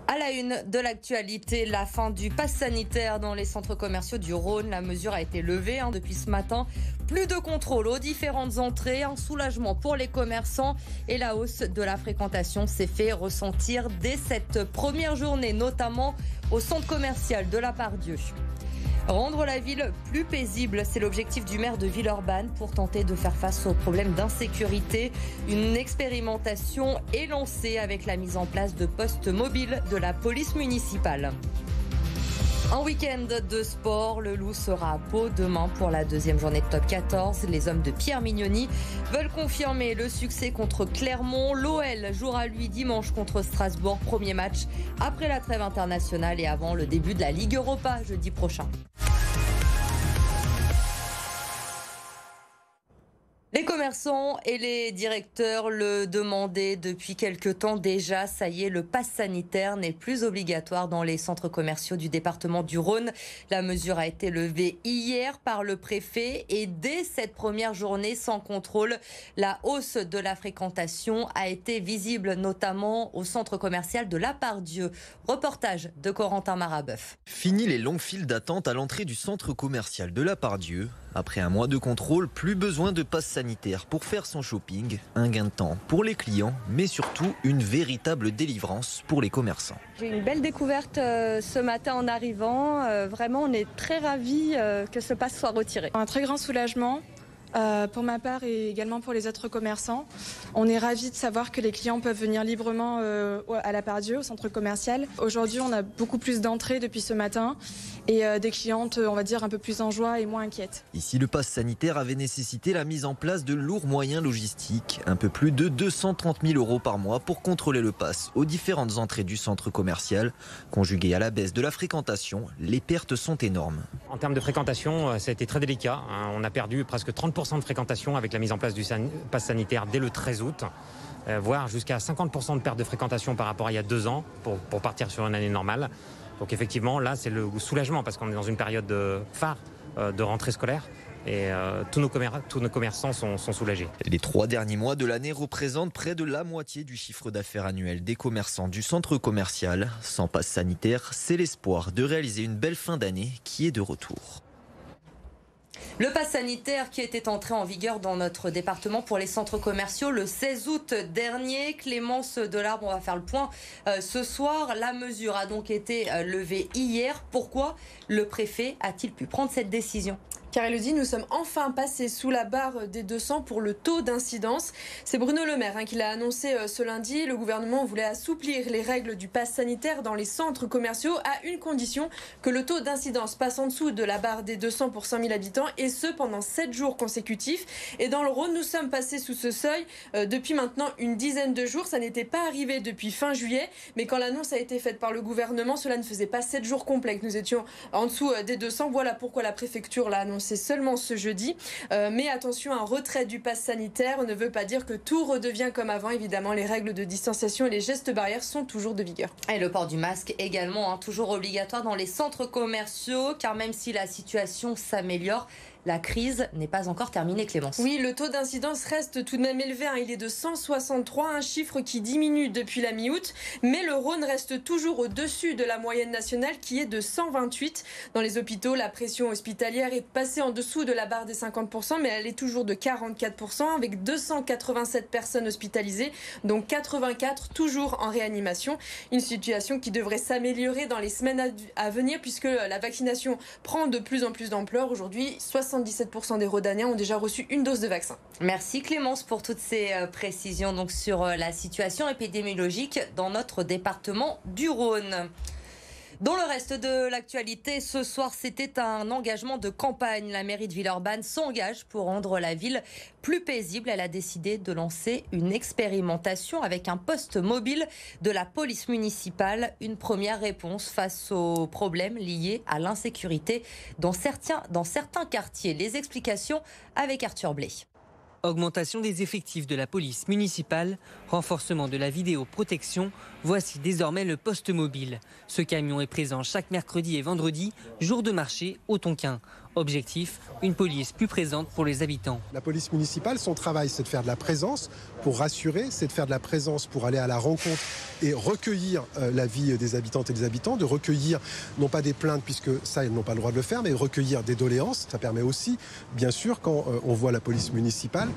À la une de l'actualité, la fin du pass sanitaire dans les centres commerciaux du Rhône. La mesure a été levée depuis ce matin. Plus de contrôle aux différentes entrées, un soulagement pour les commerçants et la hausse de la fréquentation s'est fait ressentir dès cette première journée, notamment au centre commercial de la Part-Dieu. Rendre la ville plus paisible, c'est l'objectif du maire de Villeurbanne pour tenter de faire face aux problèmes d'insécurité. Une expérimentation est lancée avec la mise en place de postes mobiles de la police municipale. Un week-end de sport, le Loup sera à Pau demain pour la deuxième journée de top 14. Les hommes de Pierre Mignoni veulent confirmer le succès contre Clermont. L'OL jouera lui dimanche contre Strasbourg, premier match après la trêve internationale et avant le début de la Ligue Europa jeudi prochain. Les commerçants et les directeurs le demandaient depuis quelque temps déjà. Ça y est, le pass sanitaire n'est plus obligatoire dans les centres commerciaux du département du Rhône. La mesure a été levée hier par le préfet et dès cette première journée sans contrôle, la hausse de la fréquentation a été visible notamment au centre commercial de la Part-Dieu. Reportage de Corentin Marabeuf. Fini les longues files d'attente à l'entrée du centre commercial de la Part-Dieu. Après un mois de contrôle, plus besoin de passe sanitaire pour faire son shopping. Un gain de temps pour les clients, mais surtout une véritable délivrance pour les commerçants. J'ai eu une belle découverte ce matin en arrivant. Vraiment, on est très ravis que ce passe soit retiré. Un très grand soulagement. Pour ma part et également pour les autres commerçants. On est ravis de savoir que les clients peuvent venir librement à la Part-Dieu, au centre commercial. Aujourd'hui, on a beaucoup plus d'entrées depuis ce matin et des clientes, on va dire, un peu plus en joie et moins inquiètes. Ici, le pass sanitaire avait nécessité la mise en place de lourds moyens logistiques. Un peu plus de 230 000 € par mois pour contrôler le pass aux différentes entrées du centre commercial. Conjugué à la baisse de la fréquentation, les pertes sont énormes. En termes de fréquentation, ça a été très délicat. On a perdu presque 30% de fréquentation avec la mise en place du pass sanitaire dès le 13 août, voire jusqu'à 50% de perte de fréquentation par rapport à il y a 2 ans pour partir sur une année normale. Donc effectivement, là, c'est le soulagement parce qu'on est dans une période phare de rentrée scolaire. Et tous nos commerçants sont soulagés. Les 3 derniers mois de l'année représentent près de la moitié du chiffre d'affaires annuel des commerçants du centre commercial. Sans passe sanitaire, c'est l'espoir de réaliser une belle fin d'année qui est de retour. Le pass sanitaire qui était entré en vigueur dans notre département pour les centres commerciaux le 16 août dernier. Clémence Delarbre, on va faire le point ce soir. La mesure a donc été levée hier. Pourquoi le préfet a-t-il pu prendre cette décision ? Car Elodie, nous sommes enfin passés sous la barre des 200 pour le taux d'incidence. C'est Bruno Le Maire qui l'a annoncé ce lundi. Le gouvernement voulait assouplir les règles du pass sanitaire dans les centres commerciaux à une condition, que le taux d'incidence passe en dessous de la barre des 200 pour 100 000 habitants et ce pendant 7 jours consécutifs. Et dans le Rhône, nous sommes passés sous ce seuil depuis maintenant une dizaine de jours. Ça n'était pas arrivé depuis fin juillet, mais quand l'annonce a été faite par le gouvernement, cela ne faisait pas 7 jours complets que nous étions en dessous des 200. Voilà pourquoi la préfecture l'a annoncé seulement ce jeudi. Mais attention, un retrait du pass sanitaire ne veut pas dire que tout redevient comme avant. Évidemment, les règles de distanciation et les gestes barrières sont toujours de vigueur. Et le port du masque également, toujours obligatoire dans les centres commerciaux, car même si la situation s'améliore, la crise n'est pas encore terminée, Clémence. Oui, le taux d'incidence reste tout de même élevé. Il est de 163, un chiffre qui diminue depuis la mi-août. Mais le Rhône reste toujours au-dessus de la moyenne nationale qui est de 128. Dans les hôpitaux, la pression hospitalière est passée en dessous de la barre des 50%, mais elle est toujours de 44%, avec 287 personnes hospitalisées, dont 84 toujours en réanimation. Une situation qui devrait s'améliorer dans les semaines à venir, puisque la vaccination prend de plus en plus d'ampleur. Aujourd'hui, 77% des Rhodaniens ont déjà reçu une dose de vaccin. Merci Clémence pour toutes ces précisions donc sur la situation épidémiologique dans notre département du Rhône. Dans le reste de l'actualité, ce soir, c'était un engagement de campagne. La mairie de Villeurbanne s'engage pour rendre la ville plus paisible. Elle a décidé de lancer une expérimentation avec un poste mobile de la police municipale. Une première réponse face aux problèmes liés à l'insécurité dans certains quartiers. Les explications avec Arthur Blé. Augmentation des effectifs de la police municipale, renforcement de la vidéoprotection, voici désormais le poste mobile. Ce camion est présent chaque mercredi et vendredi, jour de marché au Tonkin. Objectif, une police plus présente pour les habitants. La police municipale, son travail, c'est de faire de la présence pour rassurer, c'est de faire de la présence pour aller à la rencontre et recueillir l'avis des habitantes et des habitants, de recueillir non pas des plaintes, puisque ça, ils n'ont pas le droit de le faire, mais recueillir des doléances. Ça permet aussi, bien sûr, quand on voit la police municipale,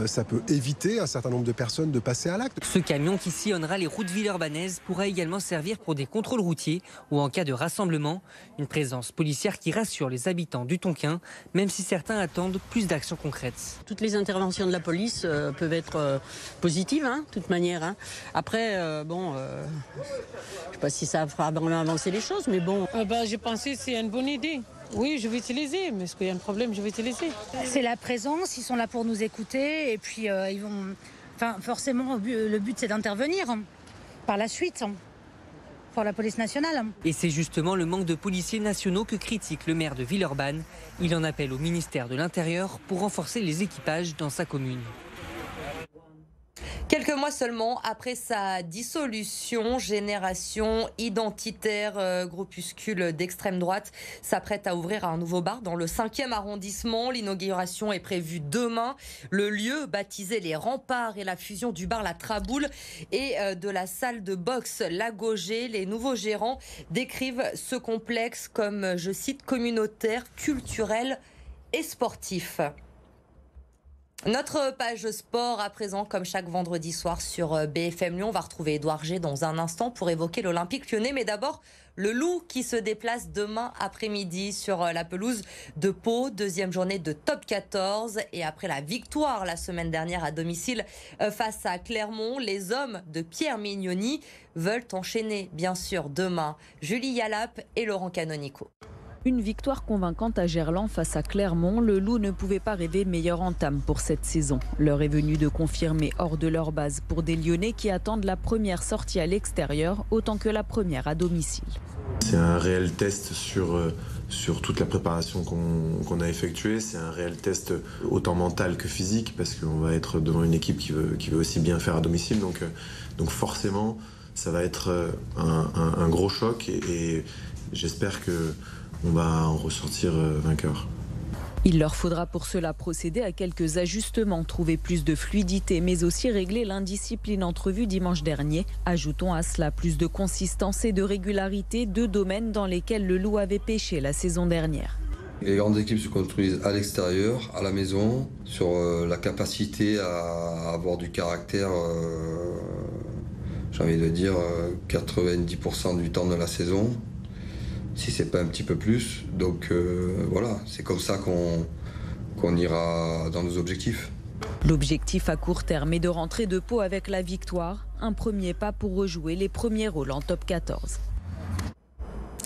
ça peut éviter un certain nombre de personnes de passer à l'acte. Ce camion qui sillonnera les routes villeurbanaises pourra également servir pour des contrôles routiers ou en cas de rassemblement. Une présence policière qui rassure les habitants du Tonkin, même si certains attendent plus d'actions concrètes. Toutes les interventions de la police peuvent être positives, de toute manière. Après, je ne sais pas si ça fera vraiment avancer les choses, mais bon. J'ai pensé que c'est une bonne idée. Oui, je vais utiliser, mais est-ce qu'il y a un problème, je vais utiliser. C'est la présence, ils sont là pour nous écouter et puis ils vont... Enfin, forcément, le but c'est d'intervenir par la suite pour la police nationale. Et c'est justement le manque de policiers nationaux que critique le maire de Villeurbanne. Il en appelle au ministère de l'Intérieur pour renforcer les équipages dans sa commune. Quelques mois seulement après sa dissolution, Génération Identitaire, groupuscule d'extrême droite, s'apprête à ouvrir un nouveau bar dans le 5e arrondissement. L'inauguration est prévue demain. Le lieu, baptisé Les Remparts, et la fusion du bar La Traboule et de la salle de boxe La Gaugée. Les nouveaux gérants décrivent ce complexe comme, je cite, communautaire, culturel et sportif. Notre page sport à présent, comme chaque vendredi soir sur BFM Lyon. On va retrouver Édouard G dans un instant pour évoquer l'Olympique Lyonnais. Mais d'abord, le Loup qui se déplace demain après-midi sur la pelouse de Pau. Deuxième journée de top 14. Et après la victoire la semaine dernière à domicile face à Clermont, les hommes de Pierre Mignoni veulent enchaîner, bien sûr, demain. Julie Yalap et Laurent Canonico. Une victoire convaincante à Gerland face à Clermont. Le Loup ne pouvait pas rêver meilleure entame pour cette saison. L'heure est venue de confirmer hors de leur base pour des Lyonnais qui attendent la première sortie à l'extérieur autant que la première à domicile. C'est un réel test sur toute la préparation qu'on a effectuée. C'est un réel test autant mental que physique parce qu'on va être devant une équipe qui veut aussi bien faire à domicile. Donc forcément, ça va être un gros choc et j'espère qu'on va en ressortir vainqueur. Il leur faudra pour cela procéder à quelques ajustements, trouver plus de fluidité, mais aussi régler l'indiscipline entrevue dimanche dernier. Ajoutons à cela plus de consistance et de régularité, deux domaines dans lesquels le Loup avait pêché la saison dernière. Les grandes équipes se construisent à l'extérieur, à la maison, sur la capacité à avoir du caractère, j'ai envie de dire 90% du temps de la saison. Si c'est pas un petit peu plus. Donc voilà, c'est comme ça qu'on ira dans nos objectifs. L'objectif à court terme est de rentrer de Pau avec la victoire. Un premier pas pour rejouer les premiers rôles en top 14.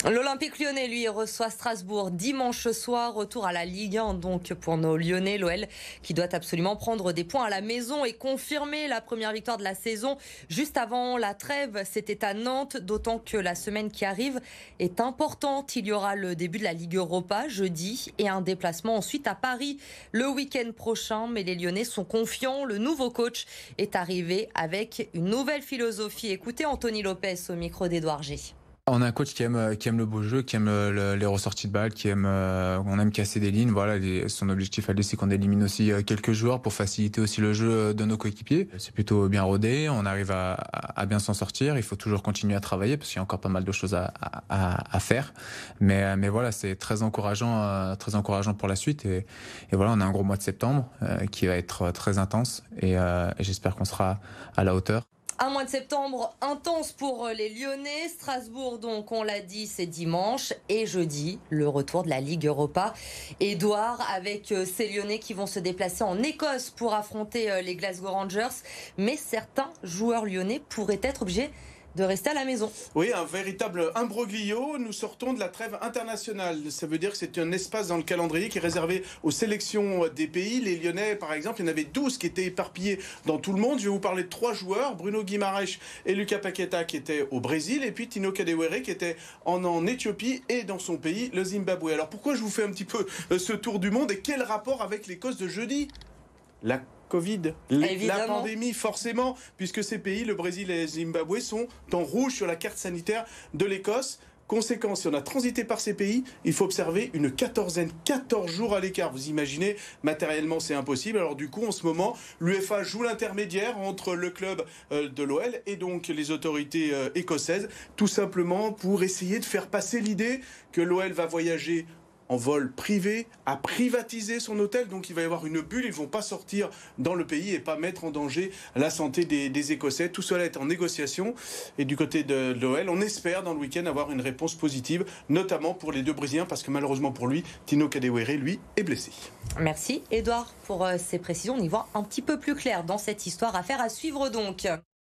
L'Olympique Lyonnais, lui, reçoit Strasbourg dimanche soir. Retour à la Ligue 1 donc pour nos Lyonnais. L'OL qui doit absolument prendre des points à la maison et confirmer la première victoire de la saison. Juste avant la trêve, c'était à Nantes, d'autant que la semaine qui arrive est importante. Il y aura le début de la Ligue Europa jeudi et un déplacement ensuite à Paris le week-end prochain. Mais les Lyonnais sont confiants. Le nouveau coach est arrivé avec une nouvelle philosophie. Écoutez Anthony Lopez au micro d'Édouard G. On a un coach qui aime le beau jeu, qui aime les ressorties de balles, on aime casser des lignes. Voilà, son objectif à lui, c'est qu'on élimine aussi quelques joueurs pour faciliter aussi le jeu de nos coéquipiers. C'est plutôt bien rodé, on arrive à bien s'en sortir. Il faut toujours continuer à travailler parce qu'il y a encore pas mal de choses à faire. Mais voilà, c'est très encourageant pour la suite. Et voilà, on a un gros mois de septembre qui va être très intense et j'espère qu'on sera à la hauteur. Un mois de septembre intense pour les Lyonnais. Strasbourg, donc, on l'a dit, c'est dimanche. Et jeudi, le retour de la Ligue Europa. Édouard, avec ces Lyonnais qui vont se déplacer en Écosse pour affronter les Glasgow Rangers. Mais certains joueurs lyonnais pourraient être obligés de rester à la maison. Oui, un véritable imbroglio. Nous sortons de la trêve internationale. Ça veut dire que c'est un espace dans le calendrier qui est réservé aux sélections des pays. Les Lyonnais, par exemple, il y en avait 12 qui étaient éparpillés dans tout le monde. Je vais vous parler de 3 joueurs, Bruno Guimaraes et Lucas Paqueta qui étaient au Brésil, et puis Tino Kadewere qui était en Éthiopie et dans son pays, le Zimbabwe. Alors pourquoi je vous fais un petit peu ce tour du monde et quel rapport avec l'Écosse de jeudi ? La Covid, la pandémie forcément, puisque ces pays, le Brésil et le Zimbabwe, sont en rouge sur la carte sanitaire de l'Écosse. Conséquence, si on a transité par ces pays, il faut observer une 14 jours à l'écart. Vous imaginez, matériellement, c'est impossible. Alors du coup, en ce moment, l'UEFA joue l'intermédiaire entre le club de l'OL et donc les autorités écossaises, tout simplement pour essayer de faire passer l'idée que l'OL va voyager en vol privé, à privatiser son hôtel, donc il va y avoir une bulle, ils ne vont pas sortir dans le pays et pas mettre en danger la santé des Écossais. Tout cela est en négociation et du côté de l'OL, on espère dans le week-end avoir une réponse positive, notamment pour les deux Brésiliens, parce que malheureusement pour lui, Tino Kadewere, lui, est blessé. Merci Edouard pour ces précisions, on y voit un petit peu plus clair dans cette histoire. Affaire à suivre donc.